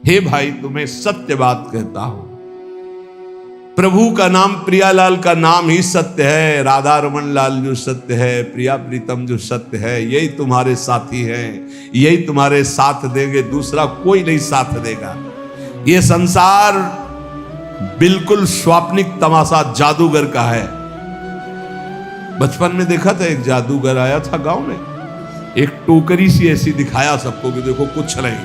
हे भाई, तुम्हें सत्य बात कहता हूं, प्रभु का नाम, प्रियालाल का नाम ही सत्य है। राधा रमन लाल जो सत्य है, प्रिया प्रीतम जो सत्य है, यही तुम्हारे साथी हैं, यही तुम्हारे साथ देंगे, दूसरा कोई नहीं साथ देगा। ये संसार बिल्कुल स्वाप्निक तमाशा जादूगर का है। बचपन में देखा था, एक जादूगर आया था गांव में, एक टोकरी सी ऐसी दिखाया सबको कि देखो कुछ नहीं,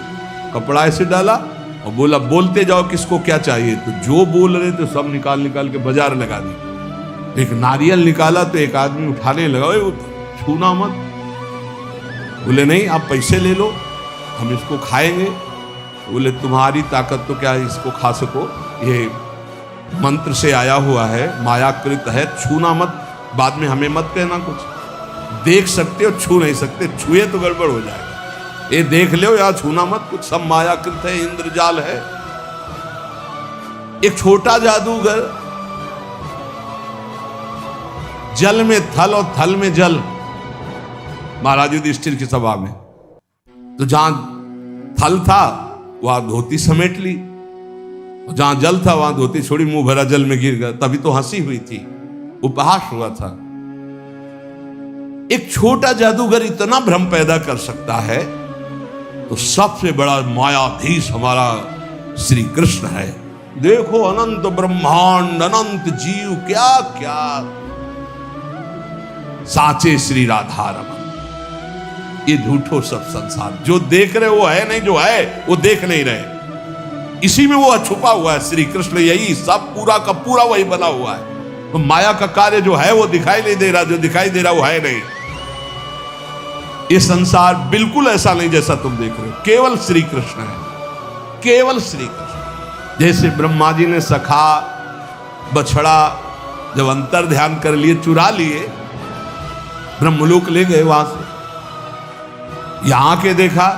कपड़ा ऐसे डाला और बोला बोलते जाओ किसको क्या चाहिए। तो जो बोल रहे थे सब निकाल निकाल के बाजार लगा दी। एक नारियल निकाला तो एक आदमी उठाने लगा, वो छूना मत। बोले नहीं, आप पैसे ले लो, हम इसको खाएंगे। बोले तुम्हारी ताकत तो क्या इसको खा सको, ये मंत्र से आया हुआ है, मायाकृत है, छूना मत, बाद में हमें मत कहना कुछ। देख सकते हो, छू नहीं सकते, छुए तो गड़बड़ हो जाएगा। ये देख लो या छूना मत, कुछ सब मायाकृत है, इंद्रजाल है। एक छोटा जादूगर, जल में थल और थल में जल, महाराज युधिष्ठिर की सभा में। तो जहां थल था वहां धोती समेट ली, और जहां जल था वहां धोती छोड़ी, मुंह भरा जल में गिर गया। तभी तो हंसी हुई थी, उपहास हुआ था। एक छोटा जादूगर इतना भ्रम पैदा कर सकता है, तो सबसे बड़ा मायाधीश हमारा श्री कृष्ण है। देखो अनंत ब्रह्मांड, अनंत जीव, क्या क्या साचे श्री राधा रमन। ये झूठो सब संसार, जो देख रहे वो है नहीं, जो है वो देख नहीं रहे। इसी में वो छुपा हुआ है श्री कृष्ण, यही सब पूरा का पूरा वही बना हुआ है। तो माया का कार्य जो है वो दिखाई नहीं दे रहा, जो दिखाई दे रहा वो है नहीं। ये संसार बिल्कुल ऐसा नहीं जैसा तुम देख रहे हो, केवल श्री कृष्ण है, केवल श्री कृष्ण। जैसे ब्रह्मा जी ने सखा बछड़ा जब अंतर ध्यान कर लिए, चुरा लिए, ब्रह्मलोक ले गए, वहां से यहां के देखा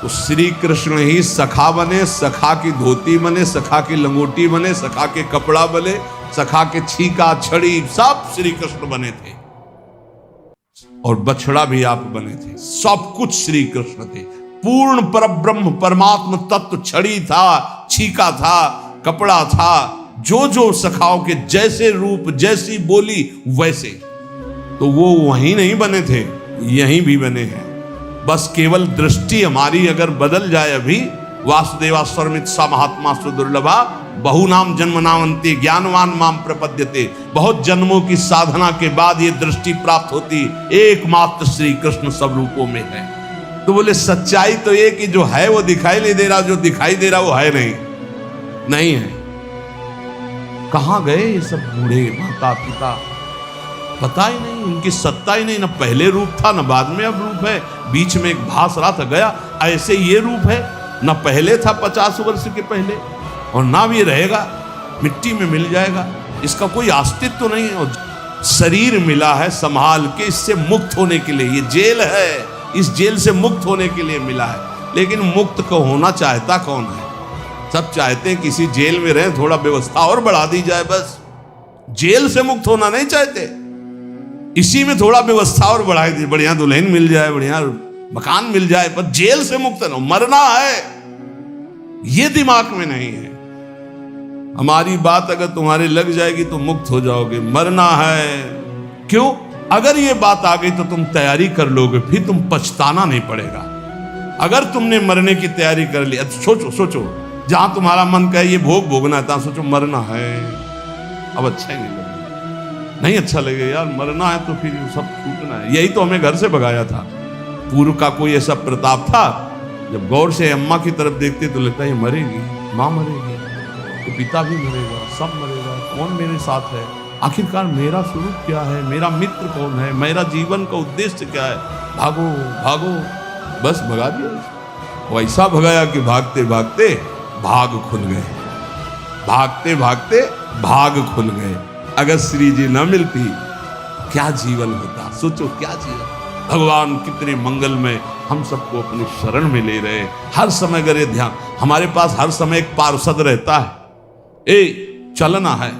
तो श्री कृष्ण ही सखा बने, सखा की धोती बने, सखा की लंगोटी बने, सखा के कपड़ा बने, सखा के छीका छड़ी सब श्री कृष्ण बने थे, और बछड़ा भी आप बने थे। सब कुछ श्री कृष्ण थे, पूर्ण परब्रह्म परमात्म तत्व। छड़ी था, छीका था, कपड़ा था, जो जो सखाओं के जैसे रूप, जैसी बोली वैसे। तो वो वहीं नहीं बने थे, यहीं भी बने हैं। बस केवल दृष्टि हमारी अगर बदल जाए। अभी वासुदेवा स्वरमित सा महात्मा सुदुर्लभा, बहु नाम जन्म नामंती ज्ञानवान माम प्रपद्यते। बहुत जन्मों की साधना के बाद ये दृष्टि प्राप्त होती, एकमात्र श्री कृष्ण सब रूपों में है। तो बोले सच्चाई तो ये कि जो है वो दिखाई नहीं दे रहा, जो दिखाई दे रहा वो है नहीं, नहीं है। कहां गए ये सब बूढ़े माता पिता, पता ही नहीं, उनकी सत्ता ही नहीं, ना पहले रूप था ना बाद में अब रूप है, बीच में एक भास रहा था गया। ऐसे ये रूप है, ना पहले था 50 वर्ष के पहले, और ना भी रहेगा, मिट्टी में मिल जाएगा, इसका कोई अस्तित्व तो नहीं है। और शरीर मिला है संभाल के, इससे मुक्त होने के लिए, ये जेल है, इस जेल से मुक्त होने के लिए मिला है। लेकिन मुक्त को होना चाहता कौन है? सब चाहते हैं किसी जेल में रहे, थोड़ा व्यवस्था और बढ़ा दी जाए, बस। जेल से मुक्त होना नहीं चाहते, इसी में थोड़ा व्यवस्था और बढ़ाई दी, बढ़िया दुल्हन मिल जाए, बढ़िया मकान मिल जाए, पर जेल से मुक्त न, मरना है, ये दिमाग में नहीं है। हमारी बात अगर तुम्हारे लग जाएगी तो मुक्त हो जाओगे, मरना है। क्यों? अगर ये बात आ गई तो तुम तैयारी कर लोगे, फिर तुम पछताना नहीं पड़ेगा। अगर तुमने मरने की तैयारी कर ली, सोचो सोचो, जहां तुम्हारा मन कहे ये भोग भोगना है, सोचो मरना है, अब अच्छा ही नहीं लगेगा, नहीं अच्छा लगेगा यार, मरना है तो फिर सब छूटना है। यही तो हमें घर से भगाया था। पूर्व का कोई ऐसा प्रताप था, जब गौर से अम्मा की तरफ देखते तो लगता है मरेगी, माँ मरेगी तो पिता भी मरेगा, सब मरेगा, कौन मेरे साथ है, आखिरकार मेरा स्वरूप क्या है, मेरा मित्र कौन है, मेरा जीवन का उद्देश्य क्या है, भागो भागो, बस भगा दिया। वैसा भगाया कि भागते भागते भाग खुल गए, भागते भागते भाग खुल गए। अगर श्री जी न मिलती क्या जीवन होता, सोचो क्या जीवन। भगवान कितने मंगल में हम सबको अपनी शरण में ले रहे, हर समय अगर ये ध्यान, हमारे पास हर समय एक पार्षद रहता है, ए चलना है,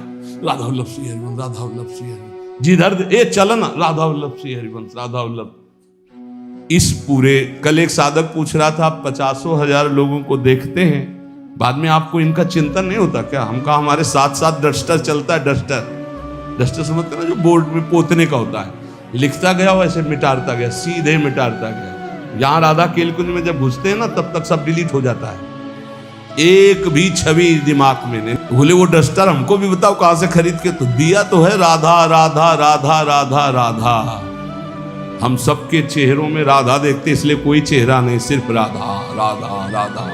राधा वल्लभ श्री हरिवंश, राधा वल्लभ श्री हरिवंश, जिधर ए चलना, राधा वल्लभ श्री हरिवंश, राधा वल्लभ। इस पूरे, कल एक साधक पूछ रहा था, आप 50,000 लोगों को देखते हैं, बाद में आपको इनका चिंतन नहीं होता क्या? हम कहा हमारे साथ साथ डस्टर चलता है। डस्टर समझते ना, जो बोर्ड में पोतने का होता है, लिखता गया वैसे मिटाता गया, सीधे मिटाता गया। यहां राधा केलकुंज में जब घुसते हैं ना, तब तक सब डिलीट हो जाता है, एक भी छवि दिमाग में नहीं। बोले वो डस्टर हमको भी बताओ कहां से खरीद के? तो दिया तो है राधा राधा राधा राधा राधा। हम सबके चेहरों में राधा देखते, इसलिए कोई चेहरा नहीं, सिर्फ राधा राधा राधा।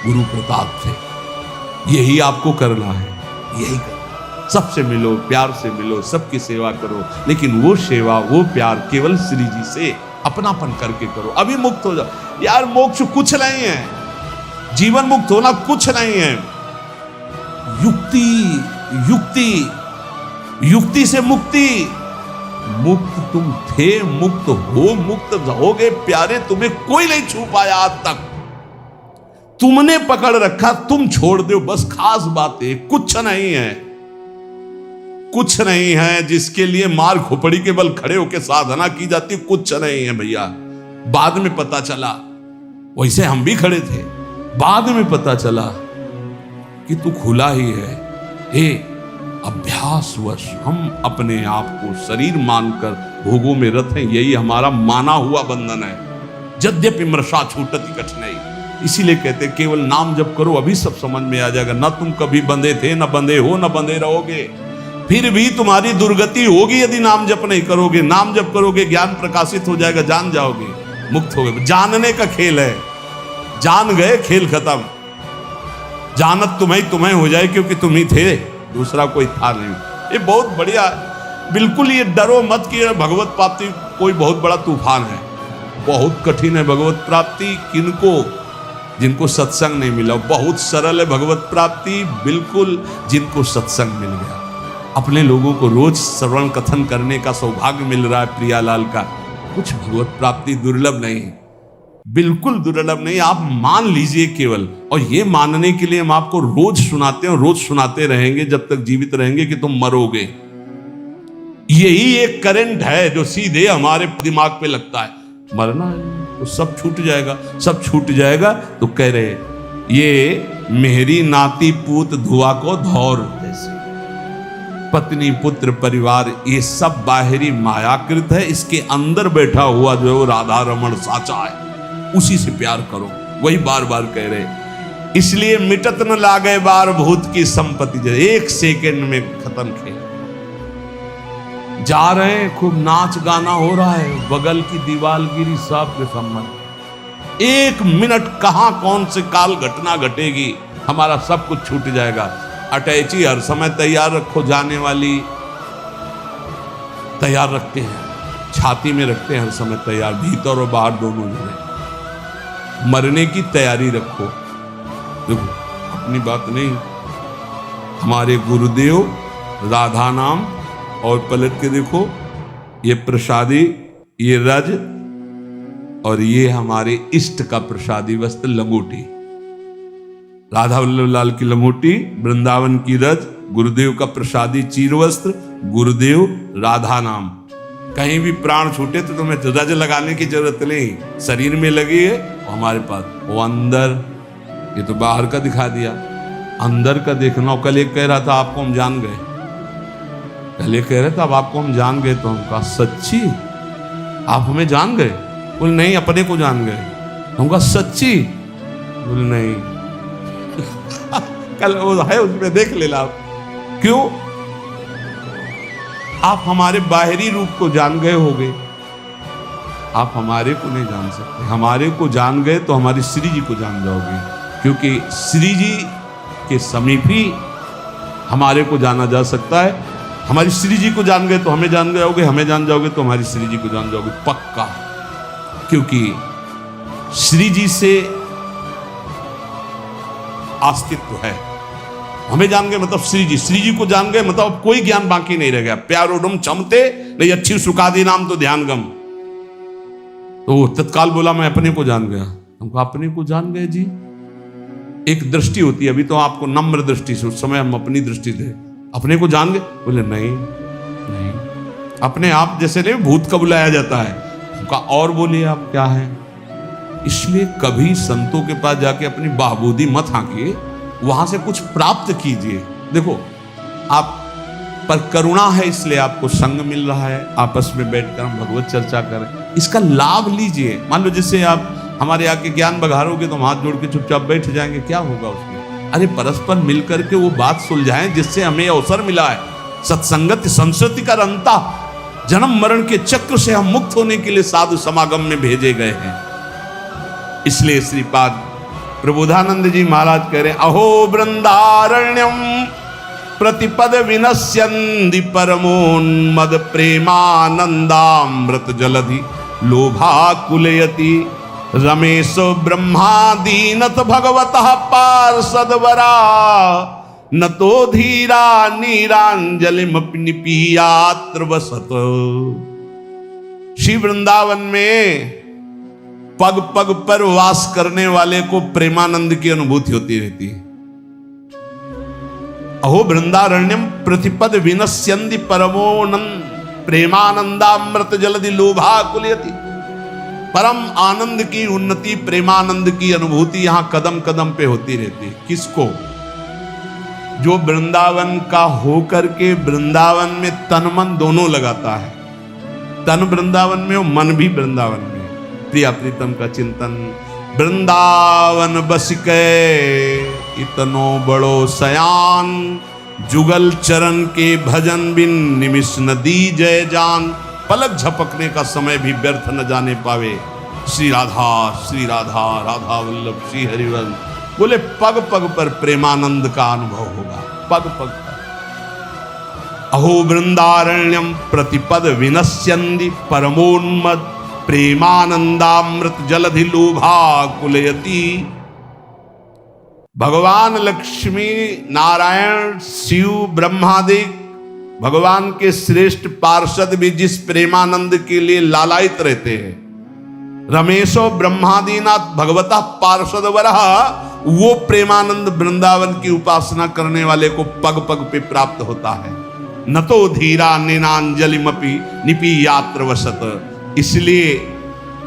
गुरु प्रताप से यही आपको करना है, यही करना। सबसे मिलो, प्यार से मिलो, सबकी सेवा करो, लेकिन वो सेवा, वो प्यार केवल श्री जी से अपनापन करके करो। अभी मुक्त हो जाओ यार। मोक्ष कुछ नहीं है, जीवन मुक्त होना कुछ नहीं है। युक्ति युक्ति युक्ति से मुक्ति। मुक्त तुम थे, मुक्त हो, मुक्त रहोगे प्यारे। तुम्हें कोई नहीं छू पाया आज तक, तुमने पकड़ रखा, तुम छोड़ दो, बस खास बात है। कुछ नहीं है, कुछ नहीं है जिसके लिए मार खोपड़ी के बल खड़े होकर साधना की जाती, कुछ नहीं है भैया। बाद में पता चला, वैसे हम भी खड़े थे, बाद में पता चला कि तू खुला ही है। अभ्यासवश हम अपने आप को शरीर मानकर भोगों में रत हैं, यही हमारा माना हुआ बंधन है। यद्यपि मृषा छूटती कठिनाई, इसीलिए कहते केवल नाम जप करो, अभी सब समझ में आ जाएगा। न तुम कभी बंधे थे, न बंधे हो, न बंधे रहोगे। फिर भी तुम्हारी दुर्गति होगी यदि नाम जप नहीं करोगे। नाम जप करोगे, ज्ञान प्रकाशित हो जाएगा, जान जाओगे, मुक्त हो गए। जानने का खेल है, जान गए खेल खत्म। जानत तुम्हें हो जाए, क्योंकि तुम ही थे, दूसरा कोई था नहीं। ये बहुत बढ़िया, बिल्कुल ये डरो मत कि भगवत प्राप्ति कोई बहुत बड़ा तूफान है। बहुत कठिन है भगवत प्राप्ति। किनको? जिनको सत्संग नहीं मिला। बहुत सरल है भगवत प्राप्ति, बिल्कुल जिनको सत्संग मिल गया। अपने लोगों को रोज श्रवण कथन करने का सौभाग्य मिल रहा है प्रियालाल का। कुछ भगवत प्राप्ति दुर्लभ नहीं, बिल्कुल दुर्लभ नहीं। आप मान लीजिए केवल, और ये मानने के लिए हम आपको रोज सुनाते हैं, रोज सुनाते रहेंगे जब तक जीवित रहेंगे कि तुम मरोगे। यही एक करंट है जो सीधे हमारे दिमाग पे लगता है, मरना है तो सब छूट जाएगा, सब छूट जाएगा। तो कह रहे ये मेहरी नाती पूत धुआ को धौर जैसे, पत्नी पुत्र परिवार ये सब बाहरी मायाकृत है। इसके अंदर बैठा हुआ जो है वो राधा रमण साचा है, उसी से प्यार करो। वही बार बार कह रहे, इसलिए मिटत न लागे बार भूत की संपत्ति। जो एक सेकंड में खत्म खेल। जा रहे हैं, खूब नाच गाना हो रहा है, बगल की दीवार गिरी, सब के संबंध। एक मिनट कहां कौन से काल घटना घटेगी, हमारा सब कुछ छूट जाएगा। अटैची हर समय तैयार रखो, जाने वाली तैयार रखते हैं, छाती में रखते हैं हर समय तैयार, भीतर और बाहर दोनों जगह। मरने की तैयारी रखो। देखो अपनी बात नहीं, हमारे गुरुदेव राधा नाम, और पलट के देखो ये प्रसादी, ये रज, और ये हमारे इष्ट का प्रसादी वस्त्र लंगोटी। राधा वल्लभ लाल की लंगोटी, वृंदावन की रज, गुरुदेव का प्रसादी चीर वस्त्र, गुरुदेव राधा नाम। कहीं भी प्राण छूटे तो तुम्हें रज लगाने की जरूरत नहीं, शरीर में लगी है वो हमारे पास। वो अंदर, ये तो बाहर का दिखा दिया, अंदर का देखना। कल एक कह रहा था आपको हम जान गए, कल एक कह रहे थे अब आपको हम जान गए। तो हम कहा सच्ची आप हमें जान गए? बोले नहीं, अपने को जान गए। हम कहा सच्ची? बोले नहीं। कल वो है उसमें देख लेना। क्यों? आप हमारे बाहरी रूप को जान गए होगे, आप हमारे को नहीं जान सकते। हमारे को जान गए तो हमारी श्री जी को जान जाओगे, क्योंकि श्री जी के समीप ही हमारे को जाना जा सकता है। हमारी श्री जी को जान गए तो हमें जान जाओगे, हमें जान जाओगे तो हमारी श्री जी को जान जाओगे पक्का। क्योंकि श्री जी से अस्तित्व है। हमें जान गए मतलब श्री जी को जान गए मतलब कोई ज्ञान बाकी नहीं रह गया। प्यार उडम चमते नहीं अच्छी सुखादी नाम तो ध्यान गम। तो तत्काल बोला मैं अपने को जान गया। हमको अपने को जान गए जी। एक दृष्टि होती है, अभी तो आपको नम्र दृष्टि से, उस समय हम अपनी दृष्टि थे। अपने को जान गए? बोले नहीं नहीं, अपने आप जैसे नहीं भूत का बुलाया जाता है, का और बोलिए आप क्या है। इसलिए कभी संतों के पास जाके अपनी बाबूदी मत हाँकिए, वहां से कुछ प्राप्त कीजिए। देखो आप पर करुणा है इसलिए आपको संग मिल रहा है, आपस में बैठकर हम भगवत चर्चा करें, इसका लाभ लीजिए। मान लो जैसे आप हमारे आके ज्ञान बघारोगे तो हम हाथ जोड़ के चुपचाप बैठ जाएंगे, क्या होगा उसमें? अरे परस्पर मिलकर के वो बात सुलझाएं जिससे हमें अवसर मिला है। सत्संगत संस्कृति का रंता, जन्म मरण के चक्र से हम मुक्त होने के लिए साधु समागम में भेजे गए हैं। इसलिए श्रीपाद प्रबोधानंद जी महाराज कह रहे हैं, अहो वृंदारण्यम प्रतिपद विनश्यन्ति परमोन्मद प्रेमानंदामृत जलधि लोभाकुलयति रमेशो ब्रह्मादीनत भगवतः पार्षदवरा न तो धीरा नीरांजलिमपि निपीयात्र वसत। श्री वृंदावन में पग पग पर वास करने वाले को प्रेमानंद की अनुभूति होती रहती है। अहो वृंदारण्यम प्रतिपद विनश्यन्ति परमोनंद प्रेमानंदामृत जलधि लोभाकुलयति। परम आनंद की उन्नति, प्रेमानंद की अनुभूति यहां कदम कदम पे होती रहती है। किसको? जो वृंदावन का होकर के वृंदावन में तन मन दोनों लगाता है। तन वृंदावन में हो, मन भी वृंदावन में। प्रिया प्रीतम का चिंतन, वृंदावन बस के इतनो बड़ो सयान, जुगल चरण के भजन बिन निमिष न दी जय जान। पलक झपकने का समय भी व्यर्थ न जाने पावे। श्री राधा राधा वल्लभ श्री हरिवल्लभ। बोले पग पग पर प्रेमानंद का अनुभव होगा, पग पग पर। अहो वृंदारण्यम प्रतिपद विनश्यन्ति परमोन्मद प्रेमानंदामृत जलधि लोभाकुलयति। भगवान लक्ष्मी नारायण शिव ब्रह्मादि भगवान के श्रेष्ठ पार्षद भी जिस प्रेमानंद के लिए लालायित रहते हैं, रमेशो ब्रह्मादीनाथ भगवता पार्षदवरः, वो प्रेमानंद वृंदावन की उपासना करने वाले को पग पग पे प्राप्त होता है। न तो धीरा नेनांजलिमपि निपीयात्र वसत। इसलिए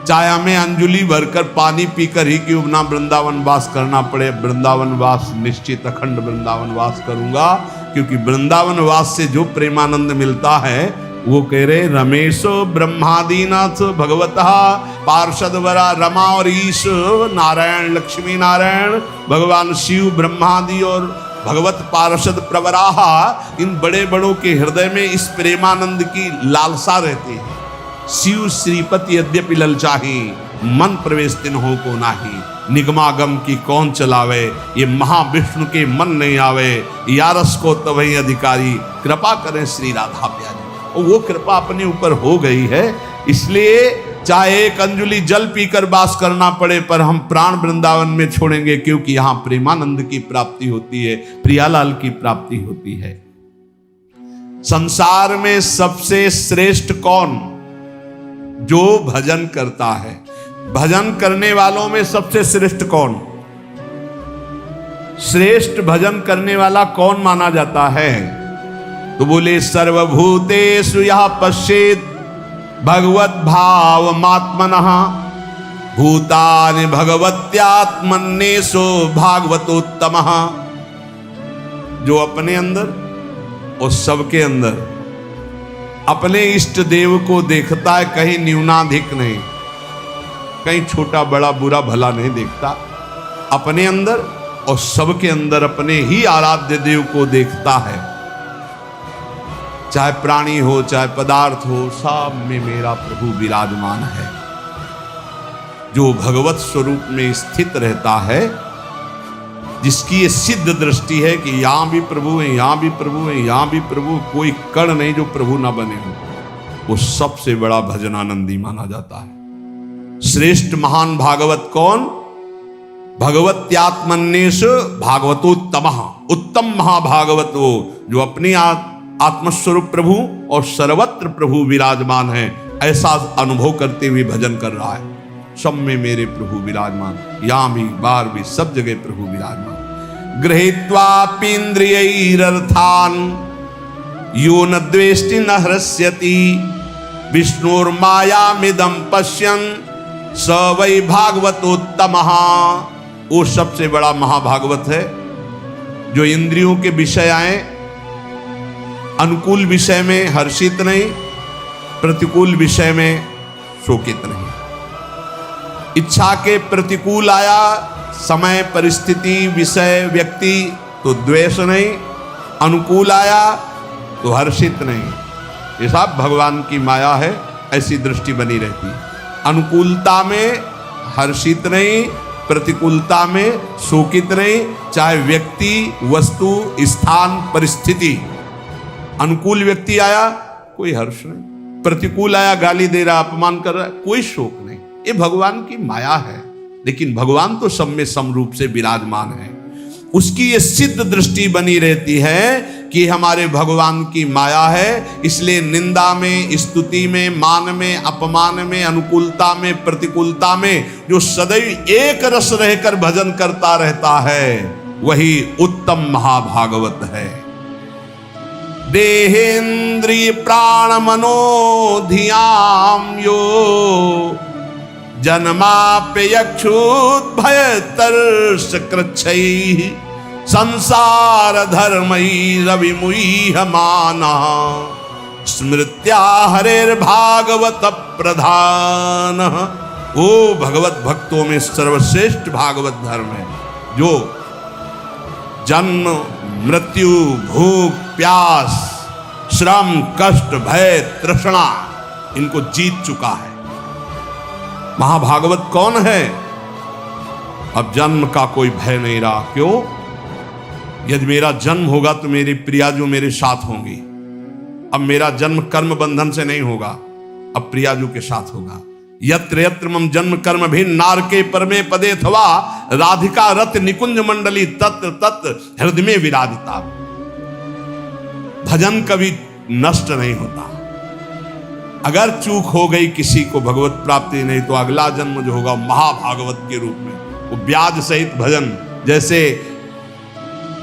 चाया में अंजुलि भरकर पानी पीकर ही क्यों ना वृंदावन वास करना पड़े, वृंदावन वास निश्चित अखंड वृंदावन वास करूंगा, क्योंकि वृंदावन वास से जो प्रेमानंद मिलता है वो कह रहे रमेशो ब्रह्मादीनाथ भगवतः पार्षदवरा। रमा और ईश नारायण लक्ष्मी नारायण भगवान शिव ब्रह्मादि और भगवत पार्षद प्रवराहा, इन बड़े बड़ों के हृदय में इस प्रेमानंद की लालसा रहती है। शिव श्रीपति यद्यपि ललचाही, मन प्रवेश दिन हो को नाही। निगमागम की कौन चलावे, ये महाविष्णु के मन नहीं आवे। यारस को तवही अधिकारी, कृपा करें श्री राधा प्यारी। और वो कृपा अपने ऊपर हो गई है, इसलिए चाहे एक अंजुलि जल पीकर वास करना पड़े, पर हम प्राण वृंदावन में छोड़ेंगे, क्योंकि यहां प्रेमानंद की प्राप्ति होती है, प्रियालाल की प्राप्ति होती है। संसार में सबसे श्रेष्ठ कौन? जो भजन करता है। भजन करने वालों में सबसे श्रेष्ठ कौन? श्रेष्ठ भजन करने वाला कौन माना जाता है? तो बोले सर्वभूतेषु यः पश्येत् भगवत भावमात्मनः भूतानि भगवत्यात्मन्येषु भागवतोत्तमः। जो अपने अंदर और सबके अंदर अपने इष्ट देव को देखता है, कहीं न्यूनाधिक नहीं, कहीं छोटा बड़ा बुरा भला नहीं देखता। अपने अंदर और सबके अंदर अपने ही आराध्य देव को देखता है। चाहे प्राणी हो चाहे पदार्थ हो, सब में मेरा प्रभु विराजमान है। जो भगवत स्वरूप में स्थित रहता है, जिसकी ये सिद्ध दृष्टि है कि यहां भी प्रभु है, यहां भी प्रभु है, यहां भी प्रभु, कोई कण नहीं जो प्रभु ना बने हो, वो सबसे बड़ा भजनानंदी माना जाता है। श्रेष्ठ महान भागवत कौन? भगवत्यात्मन्येषु भागवतोत्तमः। उत्तम महाभागवत वो जो अपनी आत्मस्वरूप प्रभु और सर्वत्र प्रभु विराजमान है, ऐसा अनुभव करते हुए भजन कर रहा है। सब में मेरे प्रभु विराजमान, यहां भी बाहर भी सब जगह प्रभु विराजमान। गृहीत्वापीन्द्रियैरर्थान् यो न द्वेष्टि न हृष्यति विष्णुर्मायामिदं पश्यन् स वै भागवतोत्तमः। वो सबसे बड़ा महाभागवत है जो इंद्रियों के विषय आए, अनुकूल विषय में हर्षित नहीं, प्रतिकूल विषय में शोकित नहीं। इच्छा के प्रतिकूल आया, समय परिस्थिति विषय व्यक्ति तो द्वेष नहीं, अनुकूल आया तो हर्षित नहीं। ये सब भगवान की माया है, ऐसी दृष्टि बनी रहती है। अनुकूलता में हर्षित नहीं, प्रतिकूलता में शोकित नहीं, चाहे व्यक्ति, वस्तु, स्थान, परिस्थिति। अनुकूल व्यक्ति आया कोई हर्ष नहीं, प्रतिकूल आया गाली दे रहा, अपमान कर रहा है, कोई शोक नहीं। ये भगवान की माया है। लेकिन भगवान तो सब में समरूप से विराजमान है। उसकी ये सिद्ध दृष्टि बनी रहती है कि हमारे भगवान की माया है। इसलिए निंदा में, स्तुति में, मान में, अपमान में, अनुकूलता में, प्रतिकूलता में जो सदैव एक रस रहकर भजन करता रहता है, वही उत्तम महाभागवत है। देहेन्द्रिय प्राण मनो धियाम यो जन्माप्ययक्षुत भयतर्ष कृच्छैः संसार धर्मैः रविमुह्य मानः स्मृत्या हरेर्भागवत प्रधानः। वो भगवत भक्तों में सर्वश्रेष्ठ भागवत धर्म है जो जन्म, मृत्यु, भूख, प्यास, श्रम, कष्ट, भय, तृष्णा इनको जीत चुका है। महाभागवत कौन है? अब जन्म का कोई भय नहीं रहा। क्यों? यदि मेरा जन्म होगा तो मेरी प्रिया जो मेरे साथ होंगी। अब मेरा जन्म कर्म बंधन से नहीं होगा, अब प्रिया जो के साथ होगा। यत्र यत्र मम जन्म कर्म भिन्न नारके परमे पदे अथवा राधिका रत निकुंज मंडली तत्र तत्र हृदय में विराजिता। भजन कभी नष्ट नहीं होता। अगर चूक हो गई किसी को भगवत प्राप्ति नहीं तो अगला जन्म जो होगा महाभागवत के रूप में, वो ब्याज सहित भजन। जैसे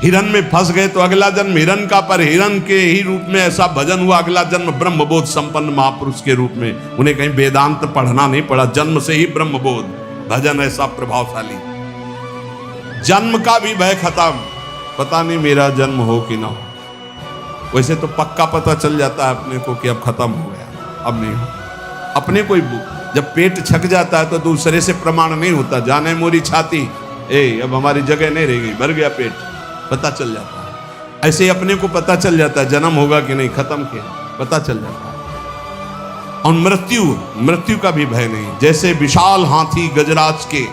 हिरन में फंस गए तो अगला जन्म हिरन का, पर हिरन के ही रूप में ऐसा भजन हुआ, अगला जन्म ब्रह्मबोध संपन्न महापुरुष के रूप में। उन्हें कहीं वेदांत पढ़ना नहीं पड़ा, जन्म से ही ब्रह्मबोध। भजन ऐसा प्रभावशाली। जन्म का भी भय खत्म, पता नहीं मेरा जन्म हो कि ना हो। वैसे तो पक्का पता चल जाता है अपने को कि अब खत्म हो गया, अब नहीं हो। अपने को जब पेट छक जाता है तो दूसरे से प्रमाण नहीं होता, जाने मोरी छाती, अब हमारी जगह नहीं रह गई, भर गया पेट, पता चल जाता है। ऐसे ही अपने को पता चल जाता है जन्म होगा कि नहीं, खत्म किया, पता चल जाता है। और मृत्यु का भी भय नहीं। जैसे विशाल हाथी गजराज के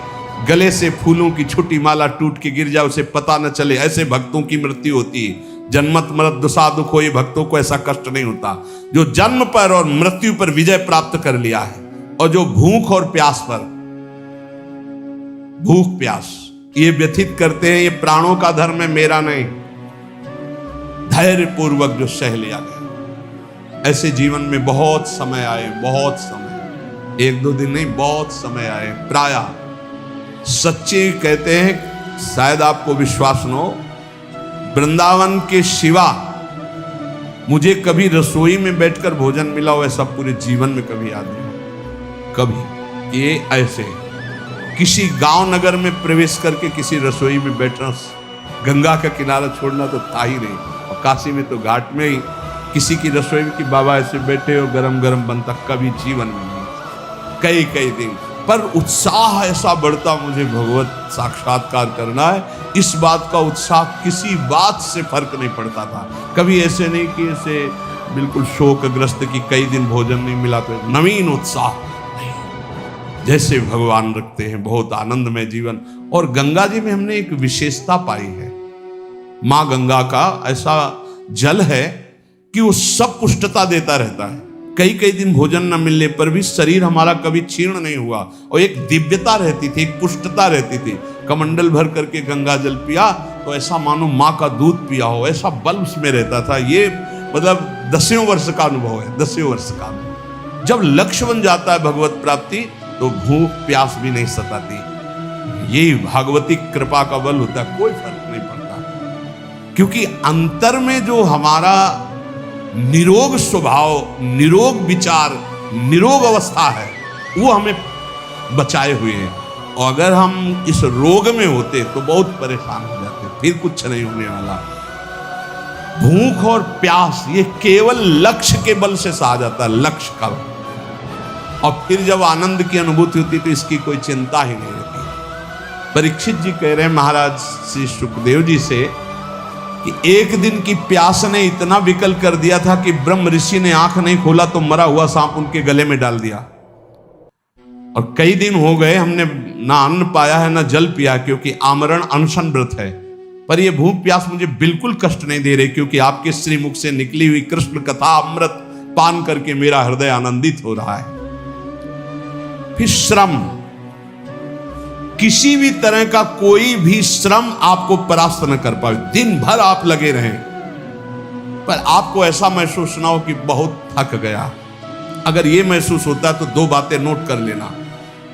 गले से फूलों की छोटी माला टूट के गिर जाए, उसे पता न चले, ऐसे भक्तों की मृत्यु होती है। जन्मत मरत दुसा दुख हो, ये भक्तों को ऐसा कष्ट नहीं होता। जो जन्म पर और मृत्यु पर विजय प्राप्त कर लिया है, और जो भूख और प्यास पर, भूख प्यास ये व्यथित करते हैं, ये प्राणों का धर्म है, मेरा नहीं। धैर्य पूर्वक जो सह लिया गया। ऐसे जीवन में बहुत समय आए, बहुत समय, एक दो दिन नहीं, बहुत समय आए। प्रायः सच्चे कहते हैं, शायद आपको विश्वास न हो, वृंदावन के सिवा मुझे कभी रसोई में बैठकर भोजन मिला हो ऐसा पूरे जीवन में कभी याद नहीं। कभी ये ऐसे किसी गांव नगर में प्रवेश करके किसी रसोई में बैठना, गंगा का किनारा छोड़ना तो था ही नहीं। और काशी में तो घाट में ही किसी की रसोई में कि बाबा ऐसे बैठे और गरम गरम बनता, कभी जीवन में नहीं। कई कई दिन पर उत्साह ऐसा बढ़ता, मुझे भगवत साक्षात्कार करना है। इस बात का उत्साह किसी बात से फर्क नहीं पड़ता था। कभी ऐसे नहीं कि ऐसे बिल्कुल शोकग्रस्त की कई दिन भोजन नहीं मिला तो नवीन उत्साह नहीं। जैसे भगवान रखते हैं बहुत आनंदमय जीवन। और गंगा जी में हमने एक विशेषता पाई है। माँ गंगा का ऐसा जल है कि वो सब पुष्टता देता रहता है। कई कई दिन भोजन न मिलने पर भी शरीर हमारा कभी क्षीण नहीं हुआ, और एक दिव्यता रहती थी, एक पुष्टता रहती थी। कमंडल भर करके गंगा जल पिया तो ऐसा मानो माँ का दूध पिया हो, ऐसा बल उसमें रहता था। ये मतलब 10 वर्ष का अनुभव है, 10 वर्ष का अनुभव। जब लक्ष्य बन जाता है भगवत प्राप्ति तो भूख प्यास भी नहीं सताती। यही भागवती कृपा का बल होता है, कोई फर्क नहीं पड़ता। क्योंकि अंतर में जो हमारा निरोग स्वभाव, निरोग विचार, निरोग अवस्था है वो हमें बचाए हुए हैं। और अगर हम इस रोग में होते तो बहुत परेशान हो जाते, फिर कुछ नहीं होने वाला। भूख और प्यास ये केवल लक्ष्य के बल से सहा जाता है, लक्ष्य का। और फिर जब आनंद की अनुभूति होती तो इसकी कोई चिंता ही नहीं रहती। परीक्षित जी कह रहे हैं महाराज श्री सुखदेव जी से कि एक दिन की प्यास ने इतना विकल कर दिया था कि ब्रह्म ऋषि ने आंख नहीं खोला तो मरा हुआ सांप उनके गले में डाल दिया। और कई दिन हो गए हमने ना अन्न पाया है ना जल पिया, क्योंकि आमरण अनशन व्रत है। पर यह भूख प्यास मुझे बिल्कुल कष्ट नहीं दे रही, क्योंकि आपके श्रीमुख से निकली हुई कृष्ण कथा अमृत पान करके मेरा हृदय आनंदित हो रहा है। फिर श्रम, किसी भी तरह का कोई भी श्रम आपको परास्त न कर पाए। दिन भर आप लगे रहें पर आपको ऐसा महसूस ना हो कि बहुत थक गया। अगर यह महसूस होता है तो दो बातें नोट कर लेना,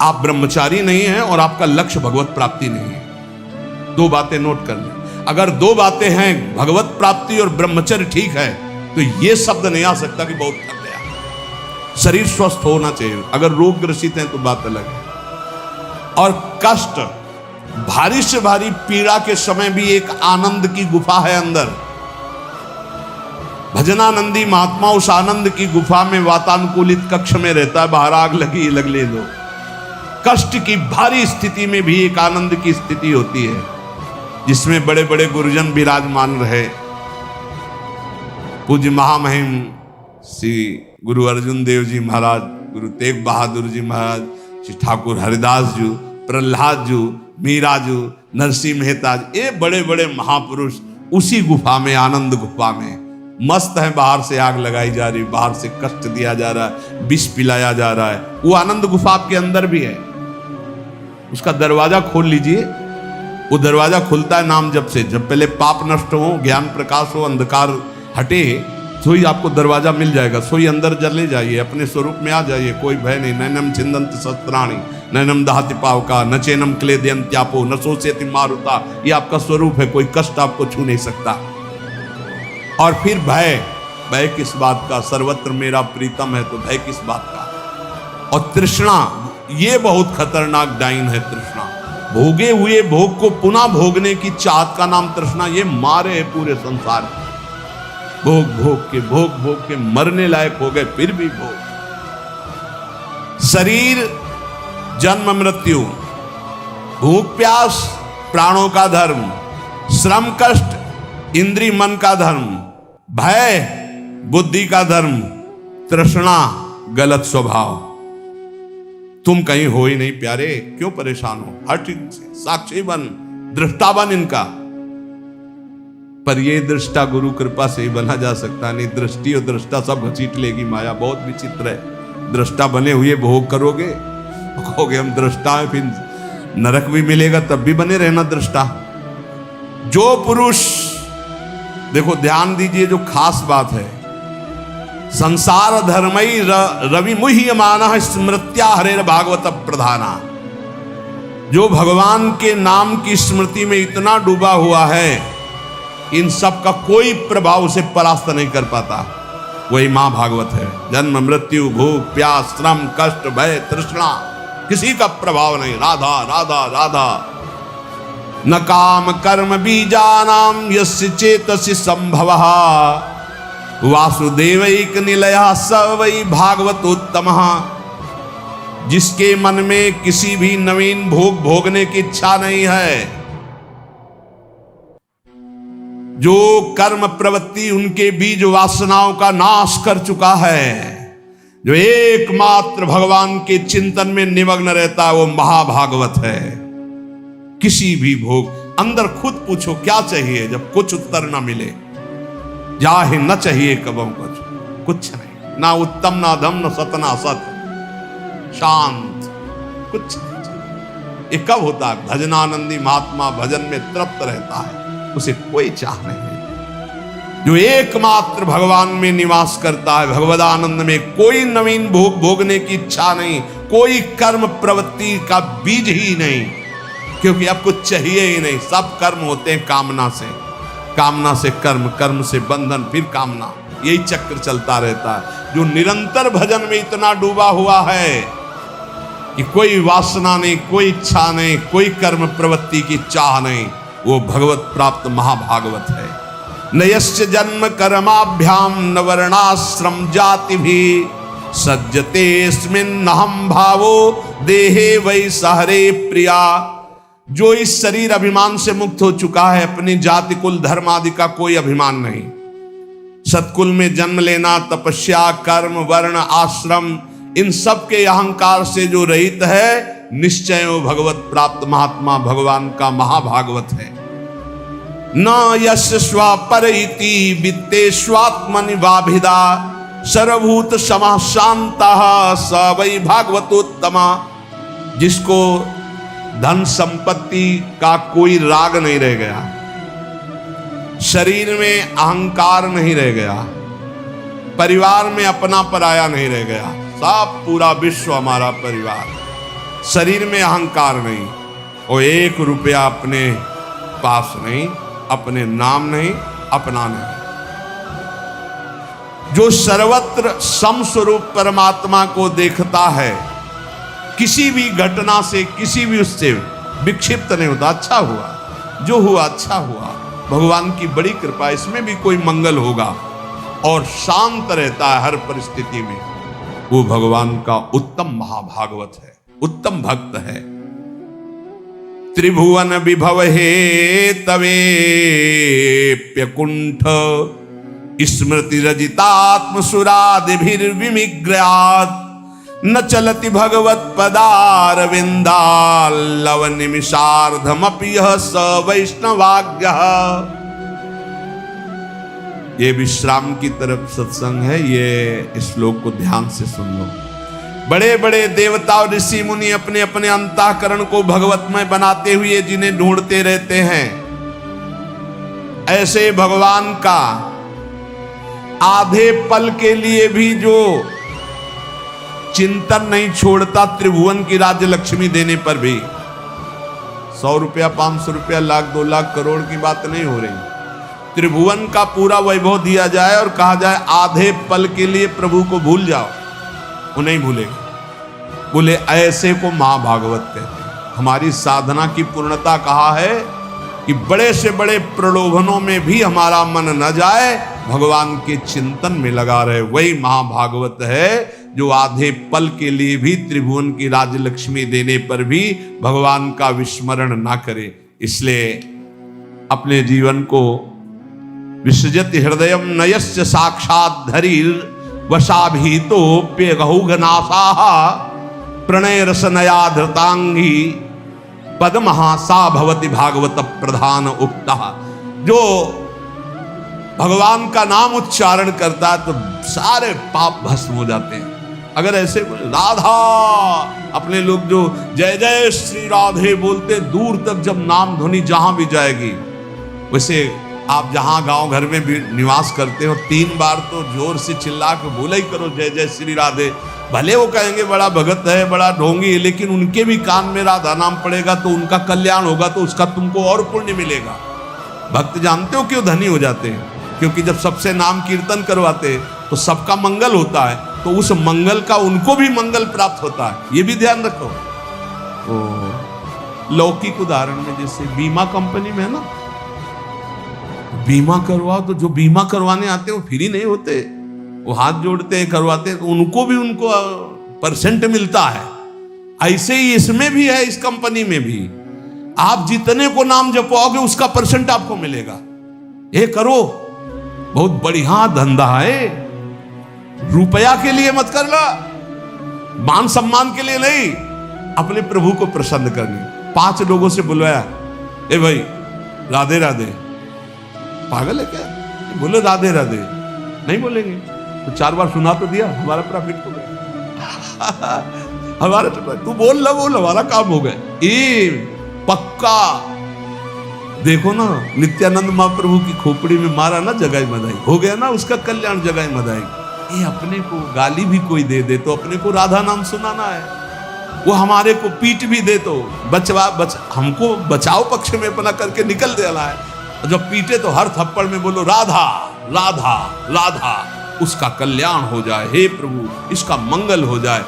आप ब्रह्मचारी नहीं हैं और आपका लक्ष्य भगवत प्राप्ति नहीं है। दो बातें नोट कर लें। अगर दो बातें हैं, भगवत प्राप्ति और ब्रह्मचर्य ठीक है, तो यह शब्द नहीं आ सकता कि बहुत थक गया। शरीर स्वस्थ होना चाहिए। अगर रोग ग्रसित हैं तो बात अलग है। और कष्ट, भारी से भारी पीड़ा के समय भी एक आनंद की गुफा है अंदर। भजनानंदी महात्मा उस आनंद की गुफा में वातानुकूलित कक्ष में रहता है, बाहर आग लगी लग ले दो। कष्ट की भारी स्थिति में भी एक आनंद की स्थिति होती है, जिसमें बड़े बड़े गुरुजन विराजमान रहे। पूज्य महामहिम श्री गुरु अर्जुन देव जी महाराज, गुरु तेग बहादुर जी महाराज, श्री ठाकुर हरिदास जी, प्रहलाद जी, मीरा जी, नरसिंह मेहता जी, ये बड़े बड़े महापुरुष उसी गुफा में, आनंद गुफा में मस्त है। बाहर से आग लगाई जा रही, बाहर से कष्ट दिया जा रहा है, विष पिलाया जा रहा है। वो आनंद गुफा आपके अंदर भी है। उसका दरवाजा खोल लीजिए, वो दरवाजा खुलता है नाम जप से। जब पहले पाप नष्ट हो, ज्ञान प्रकाश हो, अंधकार हटे, सोई आपको दरवाजा मिल जाएगा। सोई अंदर चले जाइए, अपने स्वरूप में आ जाइए। कोई भय नहीं। नैनम छिंदंत शस्त्राणि नैनम दहति पावका न चैनम क्लेदयन्त्यापो न शोषयति मारुता। ये आपका स्वरूप है, कोई कष्ट आपको छू नहीं सकता। और फिर भय, भय किस बात का? सर्वत्र मेरा प्रीतम है, तो भय किस बात का? और तृष्णा, ये बहुत खतरनाक डाइन है तृष्णा। भोगे हुए भोग को पुनः भोगने की चाहत का नाम तृष्णा। ये मारे है पूरे संसार में। भोग भोग के मरने लायक हो गए, फिर भी भोग। शरीर जन्म मृत्यु, भूख प्यास प्राणों का धर्म, श्रम कष्ट इंद्री मन का धर्म, भय बुद्धि का धर्म, तृष्णा गलत स्वभाव। तुम कहीं हो ही नहीं प्यारे, क्यों परेशान हो? हट इनसे, साक्षी बन, दृष्टा बन इनका। पर ये दृष्टा गुरु कृपा से ही बना जा सकता नहीं। दृष्टि और दृष्टा सब घसीट लेगी माया। बहुत विचित्र है। दृष्टा बने हुए भोग करोगे, कहोगे हम दृष्टा हैं, फिर नरक भी मिलेगा तब भी बने रहना दृष्टा। जो पुरुष, देखो ध्यान दीजिए, जो खास बात है, संसार धर्मई रवि मुह्यमानः स्मृत्या हरेर भागवत प्रधाना। जो भगवान के नाम की स्मृति में इतना डूबा हुआ है, इन सब का कोई प्रभाव उसे परास्त नहीं कर पाता। वही मां भागवत है। जन्म मृत्यु भूख प्यास श्रम कष्ट भय तृष्णा, किसी का प्रभाव नहीं। राधा राधा राधा। न काम कर्म बीजानाम यस्य चेतसि संभवः वासुदेवैक निलयः स वै भागवतोत्तमः। जिसके मन में किसी भी नवीन भोग भोगने की इच्छा नहीं है, जो कर्म प्रवृत्ति उनके बीज वासनाओं का नाश कर चुका है, जो एकमात्र भगवान के चिंतन में निमग्न रहता है, वो महाभागवत है। किसी भी भोग, अंदर खुद पूछो क्या चाहिए, जब कुछ उत्तर ना मिले, जाहे न चाहिए कबम कुछ नहीं, ना उत्तम ना धम न सत ना सत, शांत, कुछ नहीं चाहिए। ये कब होता है? भजनानंदी महात्मा भजन में तृप्त रहता है, उसे कोई चाह नहीं। जो एकमात्र भगवान में निवास करता है, भगवदानंद में, कोई नवीन भोग भोगने की इच्छा नहीं, कोई कर्म प्रवृत्ति का बीज ही नहीं, क्योंकि अब कुछ चाहिए ही नहीं। सब कर्म होते हैं कामना से, कामना से कर्म, कर्म से बंधन, फिर कामना। यही चक्र चलता रहता है। जो निरंतर भजन में इतना डूबा हुआ है कि कोई वासना नहीं, कोई इच्छा नहीं, कोई कर्म प्रवृत्ति की चाह नहीं, वो भगवत प्राप्त महाभागवत है। नयस्य जन्म कर्माभ्याम न वर्णाश्रम जाति भी सज्जते स्मिन्नहं भावो देहे वै सहरे प्रिया। जो इस शरीर अभिमान से मुक्त हो चुका है, अपनी जाति कुल धर्म आदि का कोई अभिमान नहीं, सत्कुल में जन्म लेना, तपस्या, कर्म, वर्ण, आश्रम, इन सब के अहंकार से जो रहित है, निश्चय वो भगवत प्राप्त महात्मा भगवान का महाभागवत है। न यश स्वपर इति वित्तेष्वात्मनि वाभिदा सर्वभूत समाः शान्तः स वै भागवतोत्तमा। जिसको धन संपत्ति का कोई राग नहीं रह गया, शरीर में अहंकार नहीं रह गया, परिवार में अपना पराया नहीं रह गया, सब पूरा विश्व हमारा परिवार, शरीर में अहंकार नहीं, और 1 रुपया अपने पास नहीं, अपने नाम नहीं, अपना नहीं। जो सर्वत्र समस्वरूप परमात्मा को देखता है, किसी भी घटना से, किसी भी उससे विक्षिप्त नहीं होता। अच्छा हुआ, जो हुआ अच्छा हुआ, भगवान की बड़ी कृपा, इसमें भी कोई मंगल होगा, और शांत रहता है हर परिस्थिति में। वो भगवान का उत्तम महाभागवत है, उत्तम भक्त है। त्रिभुवन विभव हे तवेप्यकुंठ स्मृति रजितात्म सुरादिभिर्विमिग्रयात् न चलति भगवत पदारविंदाल्लव निमिषार्धमपि यः स वैष्णवाज्ञः। ये विश्राम की तरफ सत्संग है, ये श्लोक को ध्यान से सुन लो। बड़े बड़े देवता और ऋषि मुनि अपने अपने अंतःकरण को भगवतमय बनाते हुए जिन्हें ढूंढते रहते हैं, ऐसे भगवान का आधे पल के लिए भी जो चिंतन नहीं छोड़ता, त्रिभुवन की राज्य लक्ष्मी देने पर भी 100 रुपया, 500 रुपया, लाख, 2 लाख, करोड़ की बात नहीं हो रही। त्रिभुवन का पूरा वैभव दिया जाए और कहा जाए आधे पल के लिए प्रभु को भूल जाओ, वो नहीं भूलेगा। बोले ऐसे को महाभागवत कहते हैं। हमारी साधना की पूर्णता कहा है कि बड़े से बड़े प्रलोभनों में भी हमारा मन न जाए, भगवान के चिंतन में लगा रहे, वही महाभागवत है। जो आधे पल के लिए भी त्रिभुवन की राजलक्ष्मी देने पर भी भगवान का विस्मरण ना करे। इसलिए अपने जीवन को विसृजति हृदयम नयस्य साक्षात् धरीर वशाभीतोप्यगहुघनासाः प्रणय रसनया धृतांगी पद्महा सा भवति भागवत प्रधान उक्तः। जो भगवान का नाम उच्चारण करता है तो सारे पाप भस्म हो जाते हैं। अगर ऐसे राधा, अपने लोग जो जय जय श्री राधे बोलते, दूर तक जब नाम ध्वनि जहां भी जाएगी, वैसे आप जहां गांव घर में भी निवास करते हो, 3 बार तो जोर से चिल्ला के बोला ही करो जय जय श्री राधे। भले वो कहेंगे बड़ा भगत है, बड़ा ढोंगी है, लेकिन उनके भी कान में राधा नाम पड़ेगा तो उनका कल्याण होगा, तो उसका तुमको और पुण्य मिलेगा। भक्त जानते हो क्यों धनी हो जाते हैं? क्योंकि जब सबसे नाम कीर्तन करवाते तो सबका मंगल होता है, तो उस मंगल का उनको भी मंगल प्राप्त होता है। ये भी ध्यान रखो। लौकिक उदाहरण में जैसे बीमा कंपनी में है ना, बीमा करवाओ तो जो बीमा करवाने आते हैं वो फ्री नहीं होते, वो हाथ जोड़ते हैं, करवाते हैं, तो उनको भी उनको परसेंट मिलता है। ऐसे ही इसमें भी है, इस कंपनी में भी आप जितने को नाम जपवाओगे उसका परसेंट आपको मिलेगा। ये करो, बहुत बढ़िया धंधा है। रुपया के लिए मत करना, मान सम्मान के लिए नहीं, अपने प्रभु को प्रसन्न करने। 5 लोगों से बुलवाया, ए भाई राधे राधे। पागल है क्या? बोले राधे राधे, नहीं बोलेंगे तो 4 बार सुना तो दिया, हमारा प्रॉफिट हो गया। हमारा तू बोल ला, बोल, हमारा काम हो गया। ये पक्का देखो ना, नित्यानंद महाप्रभु की खोपड़ी में मारा ना जगाई मदाई, हो गया ना उसका कल्याण जगाई मदाई। ये अपने को गाली भी कोई दे दे तो अपने को राधा नाम सुनाना है, वो हमारे को पीट भी दे तो हमको बचाव पक्ष में अपना करके निकल देना है। जब पीटे तो हर थप्पड़ में बोलो राधा राधा राधा, उसका कल्याण हो जाए, हे प्रभु इसका मंगल हो जाए।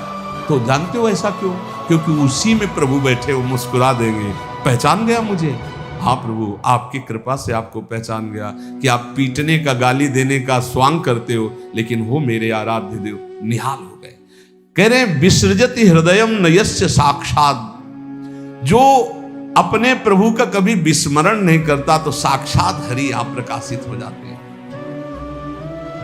तो जानते हो ऐसा क्यों? क्योंकि उसी में प्रभु बैठे, वो मुस्कुरा देंगे, पहचान गया मुझे? हाँ प्रभु, आपकी कृपा से आपको पहचान गया कि आप पीटने का, गाली देने का स्वांग करते हो, लेकिन वो मेरे आराध्य देव निहाल हो गए। कह रहे हैं विसृजति हृदयम नयस्य साक्षात, जो अपने प्रभु का कभी विस्मरण नहीं करता तो साक्षात हरि यहां प्रकाशित हो जाते हैं।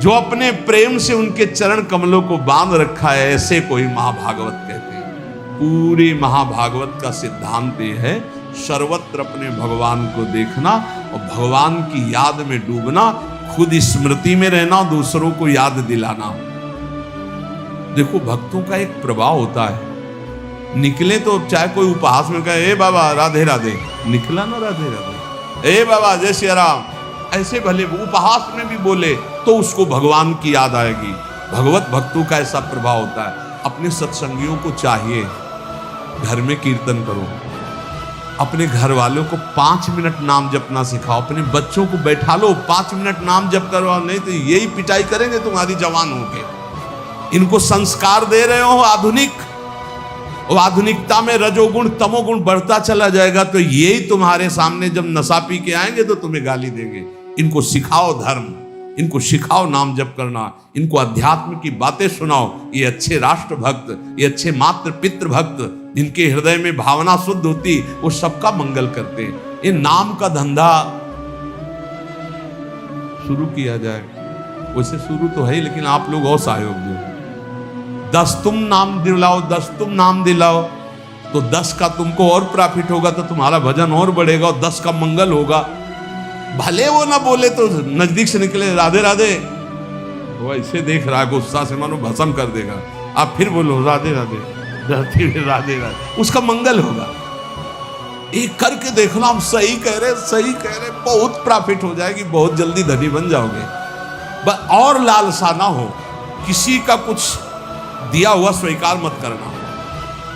जो अपने प्रेम से उनके चरण कमलों को बांध रखा है, ऐसे कोई महाभागवत कहते हैं। पूरी महाभागवत का सिद्धांत ये है, सर्वत्र अपने भगवान को देखना और भगवान की याद में डूबना, खुद स्मृति में रहना, दूसरों को याद दिलाना। देखो भक्तों का एक प्रभाव होता है, निकले तो चाहे कोई उपहास में कहे ए बाबा राधे राधे, निकला ना राधे राधे, ए बाबा जय श्री राम, ऐसे भले उपहास में भी बोले तो उसको भगवान की याद आएगी। भगवत भक्तों का ऐसा प्रभाव होता है। अपने सत्संगियों को चाहिए घर में कीर्तन करो, अपने घर वालों को 5 मिनट नाम जपना सिखाओ, अपने बच्चों को बैठा लो 5 मिनट नाम जप करवाओ, नहीं तो यही पिटाई करेंगे तुम्हारी जवान होके। इनको संस्कार दे रहे हो आधुनिक, और आधुनिकता में रजोगुण तमोगुण बढ़ता चला जाएगा, तो यही तुम्हारे सामने जब नशा पी के आएंगे तो तुम्हें गाली देंगे। इनको सिखाओ धर्म, इनको सिखाओ नाम जप करना, इनको अध्यात्म की बातें सुनाओ। ये अच्छे राष्ट्र भक्त, ये अच्छे मातृ पितृ भक्त, जिनके हृदय में भावना शुद्ध होती, वो सबका मंगल करते हैं। ये नाम का धंधा शुरू किया जाए, वैसे शुरू तो है ही, लेकिन आप लोग और सहयोग दो। 10 तुम नाम दिलाओ, 10 तुम नाम दिलाओ, तो 10 का तुमको और प्रॉफिट होगा, तो तुम्हारा भजन और बढ़ेगा और 10 का मंगल होगा। भले वो ना बोले तो नजदीक से निकले राधे राधे, वो ऐसे देख रहा है गुस्सा से मानो भस्म कर देगा, आप फिर बोलो राधे राधे राधे राधे राधे, उसका मंगल होगा। एक करके देखना, हम सही कह रहे, सही कह रहे, बहुत प्रॉफिट हो जाएगी, बहुत जल्दी धनी बन जाओगे। बस और लालसा ना हो, किसी का कुछ दिया हुआ स्वीकार मत करना,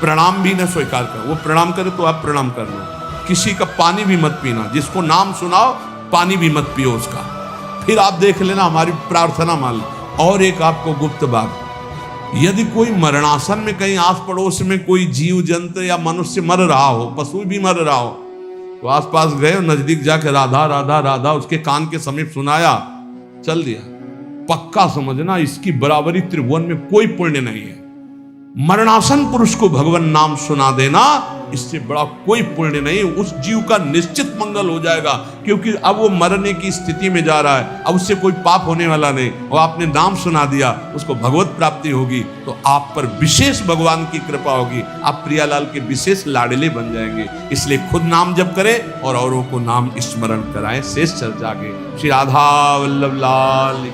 प्रणाम भी न स्वीकार कर, वो प्रणाम करे तो आप प्रणाम कर लो। किसी का पानी भी मत पीना, जिसको नाम सुनाओ पानी भी मत पियो उसका, फिर आप देख लेना हमारी प्रार्थना मान लो। और एक आपको गुप्त बात, यदि कोई मरणासन में कहीं आस पड़ोस में कोई जीव जंतु या मनुष्य मर रहा हो, पशु भी मर रहा हो, तो आसपास गए, नजदीक जाके राधा राधा राधा उसके कान के समीप सुनाया, चल दिया, पक्का समझना इसकी बराबरी त्रिभुवन में कोई पुण्य नहीं है। मरणासन पुरुष को भगवान नाम सुना देना, इससे बड़ा कोई पुण्य नहीं। उस जीव का निश्चित मंगल हो जाएगा, क्योंकि अब वो मरने की स्थिति में जा रहा है, अब उससे कोई पाप होने वाला नहीं, और आपने नाम सुना दिया, उसको भगवत प्राप्ति होगी, तो आप पर विशेष भगवान की कृपा होगी, आप प्रियालाल के विशेष लाडले बन जाएंगे। इसलिए खुद नाम जप करें और औरों को नाम स्मरण कराएं, शेष चर्चा के। श्री राधा वल्लभ लाल।